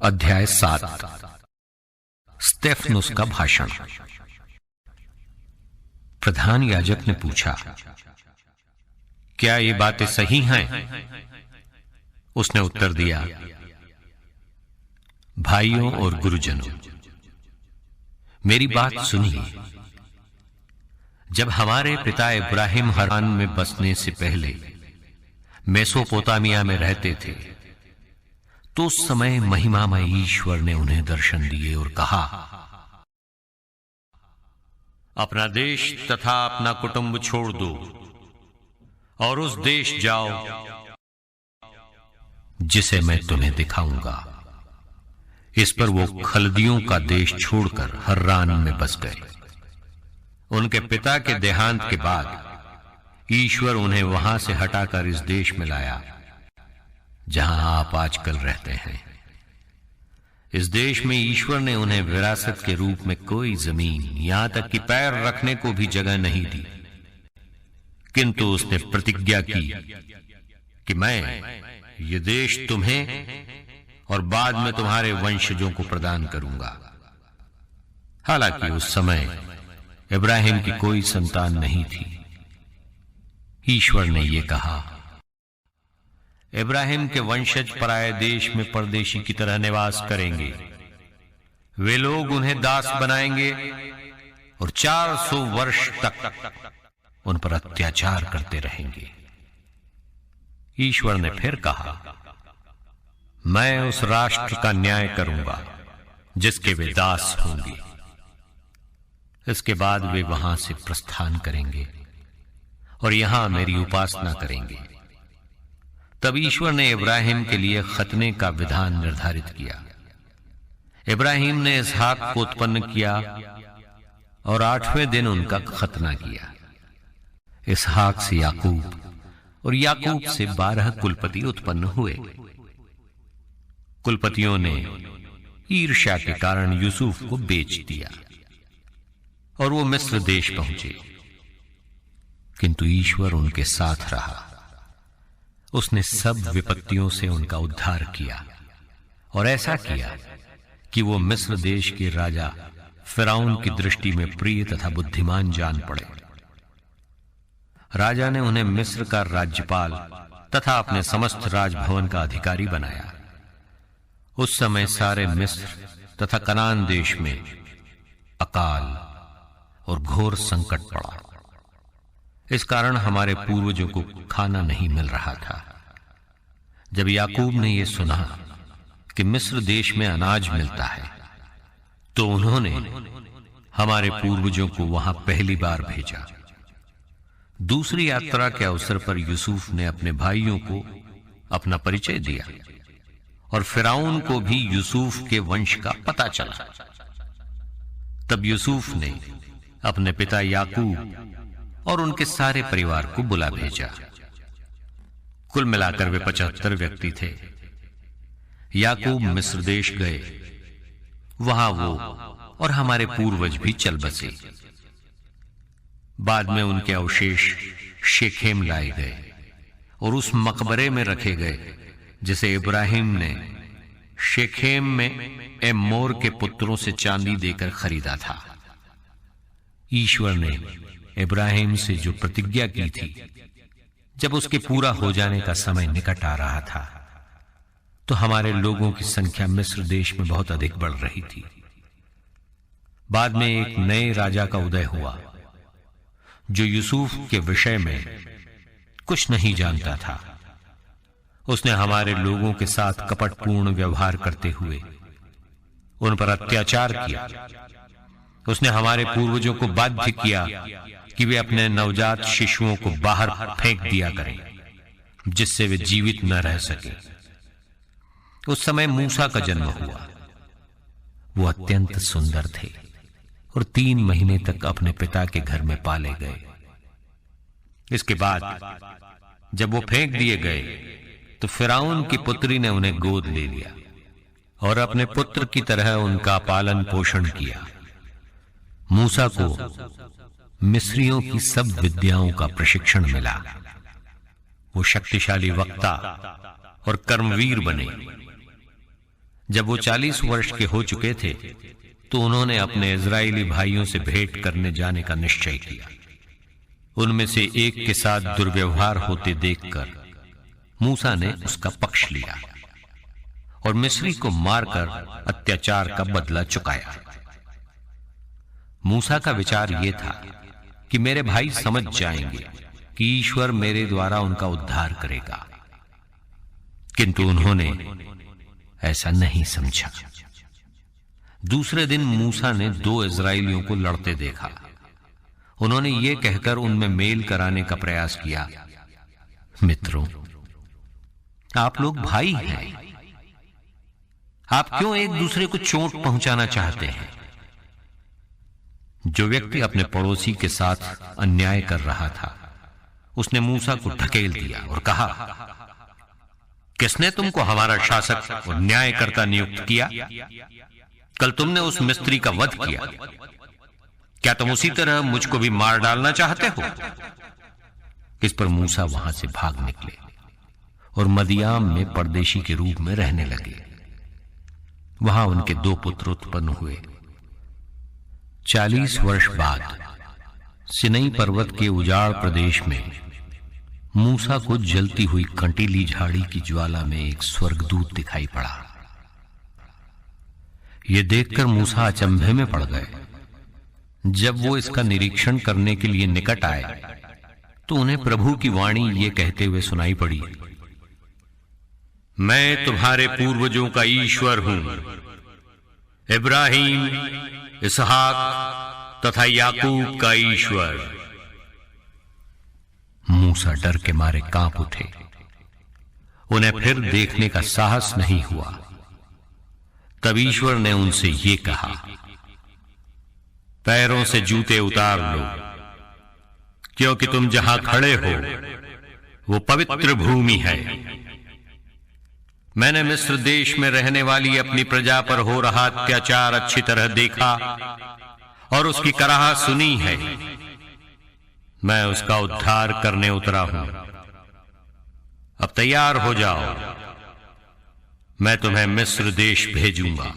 अध्याय 7 स्तेफनुस का भाषण। प्रधान याजक ने पूछा, क्या ये बातें सही हैं? उसने उत्तर दिया, भाइयों और गुरुजनों, मेरी बात सुनिए। जब हमारे पिता इब्राहिम हरान में बसने से पहले मेसोपोटामिया में रहते थे, तो उस समय महिमामय ईश्वर ने उन्हें दर्शन दिए और कहा, अपना देश तथा अपना कुटुंब छोड़ दो और उस देश जाओ जिसे मैं तुम्हें दिखाऊंगा। इस पर वो खलदियों का देश छोड़कर हर्रान में बस गए। उनके पिता के देहांत के बाद ईश्वर उन्हें वहां से हटाकर इस देश में लाया जहां आप आजकल रहते हैं। इस देश में ईश्वर ने उन्हें विरासत के रूप में कोई जमीन, यहां तक कि पैर रखने को भी जगह नहीं दी, किंतु उसने प्रतिज्ञा की कि मैं ये देश तुम्हें और बाद में तुम्हारे वंशजों को प्रदान करूंगा। हालांकि उस समय इब्राहिम की कोई संतान नहीं थी। ईश्वर ने यह कहा, इब्राहिम के वंशज पराये देश में परदेशी की तरह निवास करेंगे। वे लोग उन्हें दास बनाएंगे और 400 वर्ष तक उन पर अत्याचार करते रहेंगे। ईश्वर ने फिर कहा, मैं उस राष्ट्र का न्याय करूंगा जिसके वे दास होंगे। इसके बाद वे वहां से प्रस्थान करेंगे और यहां मेरी उपासना करेंगे। तब ईश्वर ने इब्राहिम के लिए खतने का विधान निर्धारित किया। इब्राहिम ने इसहाक को उत्पन्न किया और 8वें दिन उनका खतना किया। इसहाक से याकूब और याकूब से 12 कुलपति उत्पन्न हुए। कुलपतियों ने ईर्ष्या के कारण यूसुफ को बेच दिया और वो मिस्र देश पहुंचे, किंतु ईश्वर उनके साथ रहा। उसने सब विपत्तियों से उनका उद्धार किया और ऐसा किया कि वो मिस्र देश के राजा फिरौन की दृष्टि में प्रिय तथा बुद्धिमान जान पड़े। राजा ने उन्हें मिस्र का राज्यपाल तथा अपने समस्त राजभवन का अधिकारी बनाया। उस समय सारे मिस्र तथा कनान देश में अकाल और घोर संकट पड़ा। इस कारण हमारे पूर्वजों को खाना नहीं मिल रहा था। जब याकूब ने यह सुना कि मिस्र देश में अनाज मिलता है, तो उन्होंने हमारे पूर्वजों को वहां पहली बार भेजा। दूसरी यात्रा के अवसर पर यूसुफ ने अपने भाइयों को अपना परिचय दिया और फिरौन को भी यूसुफ के वंश का पता चला। तब यूसुफ ने अपने पिता याकूब और उनके सारे परिवार को बुला भेजा। कुल मिलाकर वे 75 व्यक्ति थे। याकूब मिस्र देश गए। वहां वो और हमारे पूर्वज भी चल बसे। बाद में उनके अवशेष शेखेम लाए गए और उस मकबरे में रखे गए जिसे इब्राहिम ने शेखेम में एमोर के पुत्रों से चांदी देकर खरीदा था। ईश्वर ने इब्राहिम से जो प्रतिज्ञा की थी, जब उसके पूरा हो जाने का समय निकट आ रहा था, तो हमारे लोगों की संख्या मिस्र देश में बहुत अधिक बढ़ रही थी। बाद में एक नए राजा का उदय हुआ जो यूसुफ के विषय में कुछ नहीं जानता था। उसने हमारे लोगों के साथ कपटपूर्ण व्यवहार करते हुए उन पर अत्याचार किया। उसने हमारे पूर्वजों को बाध्य किया कि वे अपने नवजात शिशुओं को बाहर फेंक दिया करें, जिससे वे जीवित न रह सके। उस समय मूसा का जन्म हुआ। वो अत्यंत सुंदर थे और 3 महीने तक अपने पिता के घर में पाले गए। इसके बाद जब वो फेंक दिए गए, तो फिरौन की पुत्री ने उन्हें गोद ले लिया और अपने पुत्र की तरह उनका पालन पोषण किया। मूसा को मिस्रियों की सब विद्याओं का प्रशिक्षण मिला। वो शक्तिशाली वक्ता और कर्मवीर बने। जब वो 40 वर्ष के हो चुके थे तो उन्होंने अपने इजरायली भाइयों से भेंट करने जाने का निश्चय किया। उनमें से एक के साथ दुर्व्यवहार होते देखकर मूसा ने उसका पक्ष लिया और मिस्री को मारकर अत्याचार का बदला चुकाया। मूसा का विचार यह था कि मेरे भाई समझ जाएंगे कि ईश्वर मेरे द्वारा उनका उद्धार करेगा, किंतु उन्होंने ऐसा नहीं समझा। दूसरे दिन मूसा ने 2 इजरायलियों को लड़ते देखा। उन्होंने यह कहकर उनमें मेल कराने का प्रयास किया, मित्रों, आप लोग भाई हैं, आप क्यों एक दूसरे को चोट पहुंचाना चाहते हैं? जो व्यक्ति अपने पड़ोसी के साथ अन्याय कर रहा था उसने मूसा को ढकेल दिया और कहा, किसने तुमको हमारा शासक और न्यायकर्ता नियुक्त किया? कल तुमने उस मिस्त्री का वध किया, क्या तुम उसी तरह मुझको भी मार डालना चाहते हो? इस पर मूसा वहां से भाग निकले और मदियाम में परदेशी के रूप में रहने लगे। वहां उनके 2 पुत्र उत्पन्न हुए। 40 वर्ष बाद सिनई पर्वत के उजाड़ प्रदेश में मूसा को जलती हुई कंटीली झाड़ी की ज्वाला में एक स्वर्गदूत दिखाई पड़ा। यह देखकर मूसा अचंभे में पड़ गए। जब वो इसका निरीक्षण करने के लिए निकट आए तो उन्हें प्रभु की वाणी ये कहते हुए सुनाई पड़ी, मैं तुम्हारे पूर्वजों का ईश्वर हूं, इब्राहिम, इसहाक तथा याकूब का ईश्वर। मूसा डर के मारे कांप उठे। उन्हें फिर देखने का साहस नहीं हुआ। तब ईश्वर ने उनसे ये कहा, पैरों से जूते उतार लो, क्योंकि तुम जहां खड़े हो वो पवित्र भूमि है। मैंने मिस्र देश में रहने वाली अपनी प्रजा पर हो रहा अत्याचार अच्छी तरह देखा और उसकी कराह सुनी है। मैं उसका उद्धार करने उतरा हूं। अब तैयार हो जाओ, मैं तुम्हें मिस्र देश भेजूंगा।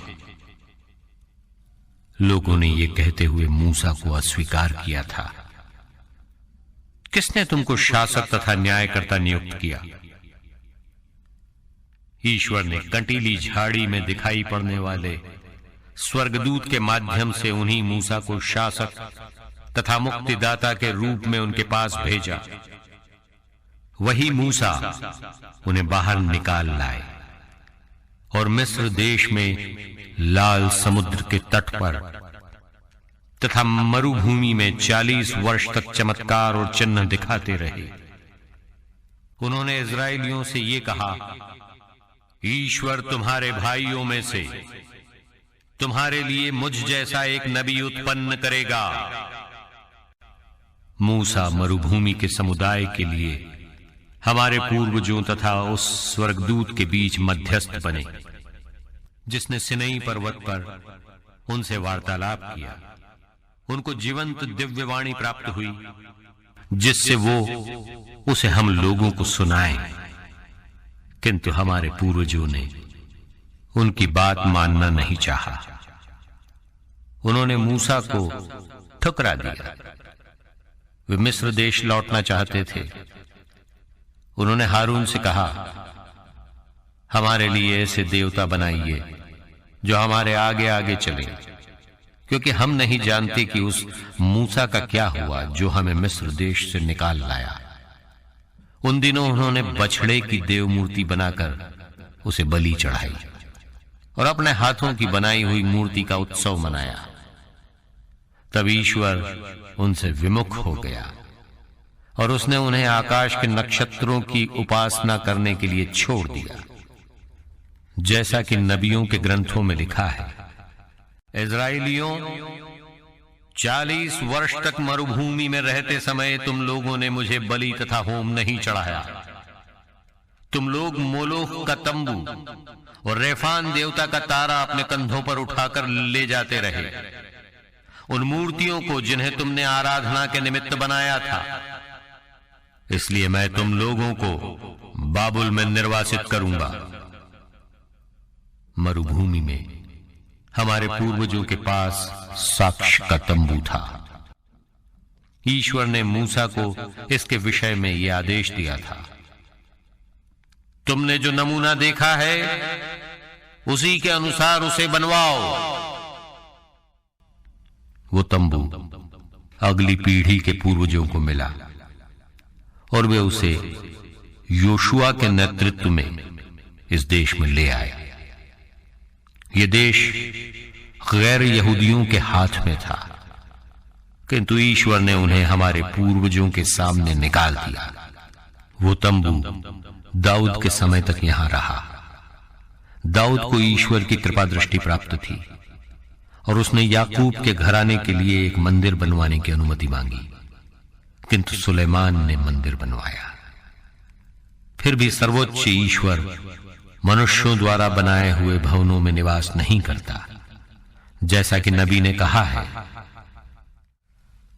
लोगों ने यह कहते हुए मूसा को अस्वीकार किया था, किसने तुमको शासक तथा न्यायकर्ता नियुक्त किया? ईश्वर ने कंटीली झाड़ी में दिखाई पड़ने वाले स्वर्गदूत के माध्यम से उन्हीं मूसा को शासक तथा मुक्तिदाता के रूप में उनके पास भेजा। वही मूसा उन्हें बाहर निकाल लाए और मिस्र देश में लाल समुद्र के तट पर तथा मरुभूमि में 40 वर्ष तक चमत्कार और चिन्ह दिखाते रहे। उन्होंने इजरायलियों से ये कहा, ईश्वर तुम्हारे भाइयों में से तुम्हारे लिए मुझ जैसा एक नबी उत्पन्न करेगा। मूसा मरुभूमि के समुदाय के लिए हमारे पूर्वजों तथा उस स्वर्गदूत के बीच मध्यस्थ बने, जिसने सिनई पर्वत पर उनसे वार्तालाप किया। उनको जीवंत दिव्यवाणी प्राप्त हुई, जिससे वो उसे हम लोगों को सुनाए, किंतु हमारे पूर्वजों ने उनकी बात मानना नहीं चाहा। उन्होंने मूसा को ठुकरा दिया। वे मिस्र देश लौटना चाहते थे। उन्होंने हारून से कहा, हमारे लिए ऐसे देवता बनाइए जो हमारे आगे आगे चले, क्योंकि हम नहीं जानते कि उस मूसा का क्या हुआ जो हमें मिस्र देश से निकाल लाया। उन दिनों उन्होंने बछड़े की देव मूर्ति बनाकर उसे बलि चढ़ाई और अपने हाथों की बनाई हुई मूर्ति का उत्सव मनाया। तब ईश्वर उनसे विमुख हो गया और उसने उन्हें आकाश के नक्षत्रों की उपासना करने के लिए छोड़ दिया, जैसा कि नबियों के ग्रंथों में लिखा है, इजराइलियों, 40 वर्ष तक मरुभूमि में रहते समय तुम लोगों ने मुझे बलि तथा होम नहीं चढ़ाया। तुम लोग मोलोख का तंबू और रेफान देवता का तारा अपने कंधों पर उठाकर ले जाते रहे। उन मूर्तियों को जिन्हें तुमने आराधना के निमित्त बनाया था। इसलिए मैं तुम लोगों को बाबुल में निर्वासित करूंगा। मरुभूमि में हमारे पूर्वजों के पास साक्ष्य का तंबू था। ईश्वर ने मूसा को इसके विषय में यह आदेश दिया था, तुमने जो नमूना देखा है उसी के अनुसार उसे बनवाओ। वो तंबू अगली पीढ़ी के पूर्वजों को मिला और वे उसे योशुआ के नेतृत्व में इस देश में ले आए। यह देश गैर यहूदियों के हाथ में था, किंतु ईश्वर ने उन्हें हमारे पूर्वजों के सामने निकाल दिया। वो तंबू दाऊद के समय तक यहां रहा। दाऊद को ईश्वर की कृपा दृष्टि प्राप्त थी और उसने याकूब के घराने के लिए एक मंदिर बनवाने की अनुमति मांगी, किंतु सुलेमान ने मंदिर बनवाया। फिर भी सर्वोच्च ईश्वर मनुष्यों द्वारा बनाए हुए भवनों में निवास नहीं करता। जैसा कि नबी ने कहा है,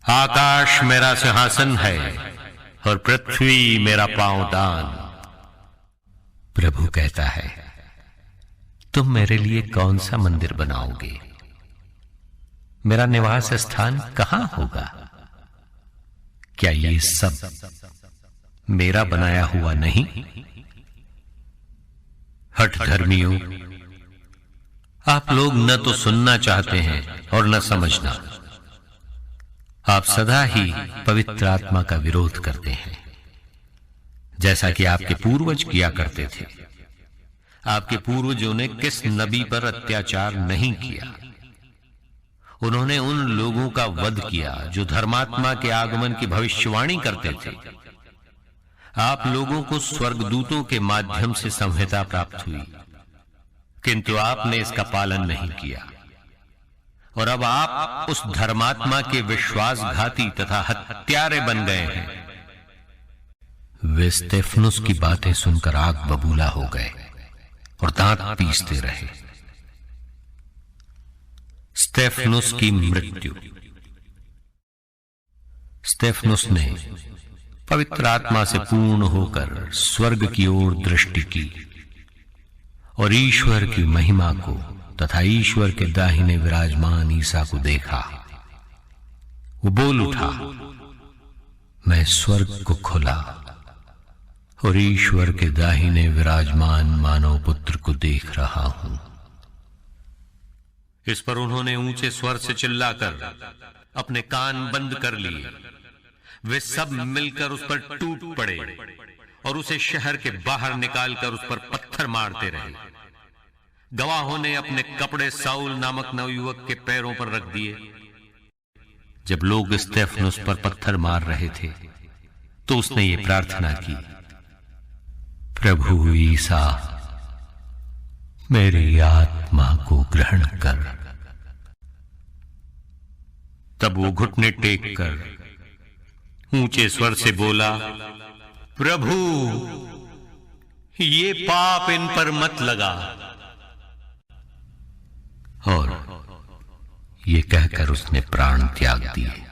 आकाश मेरा सिंहासन है और पृथ्वी मेरा पांवदान। प्रभु कहता है, तुम मेरे लिए कौन सा मंदिर बनाओगे? मेरा निवास स्थान कहां होगा? क्या ये सब मेरा बनाया हुआ नहीं? हठ धर्मियों, आप लोग न तो सुनना चाहते हैं और न समझना। आप सदा ही पवित्र आत्मा का विरोध करते हैं, जैसा कि आपके पूर्वज किया करते थे। आपके पूर्वजों ने किस नबी पर अत्याचार नहीं किया? उन्होंने उन लोगों का वध किया जो धर्मात्मा के आगमन की भविष्यवाणी करते थे। आप लोगों को स्वर्गदूतों के माध्यम से संहिता प्राप्त हुई, किंतु आपने इसका पालन नहीं किया और अब आप उस धर्मात्मा के विश्वासघाती तथा हत्यारे बन गए हैं। वे स्तेफनुस की बातें सुनकर आग बबूला हो गए और दांत पीसते रहे। स्तेफनुस की मृत्यु। स्तेफनुस ने पवित्र आत्मा से पूर्ण होकर स्वर्ग की ओर दृष्टि की और ईश्वर की महिमा को तथा ईश्वर के दाहिने विराजमान ईसा को देखा। वो बोल उठा, मैं स्वर्ग को खुला और ईश्वर के दाहिने विराजमान मानव पुत्र को देख रहा हूं। इस पर उन्होंने ऊंचे स्वर से चिल्लाकर अपने कान बंद कर लिए। वे सब मिलकर उस पर टूट पड़े और उसे शहर के बाहर निकालकर उस पर पत्थर मारते रहे। गवाहों ने अपने कपड़े साउल नामक नवयुवक के पैरों पर रख दिए। जब लोग स्तेफनुस पर पत्थर मार रहे थे तो उसने ये प्रार्थना की, प्रभु ईसा, मेरी आत्मा को ग्रहण कर। तब वो घुटने टेक कर ऊंचे स्वर से बोला, प्रभु, ये पाप इन पर मत लगा। और ये कहकर उसने प्राण त्याग दिए।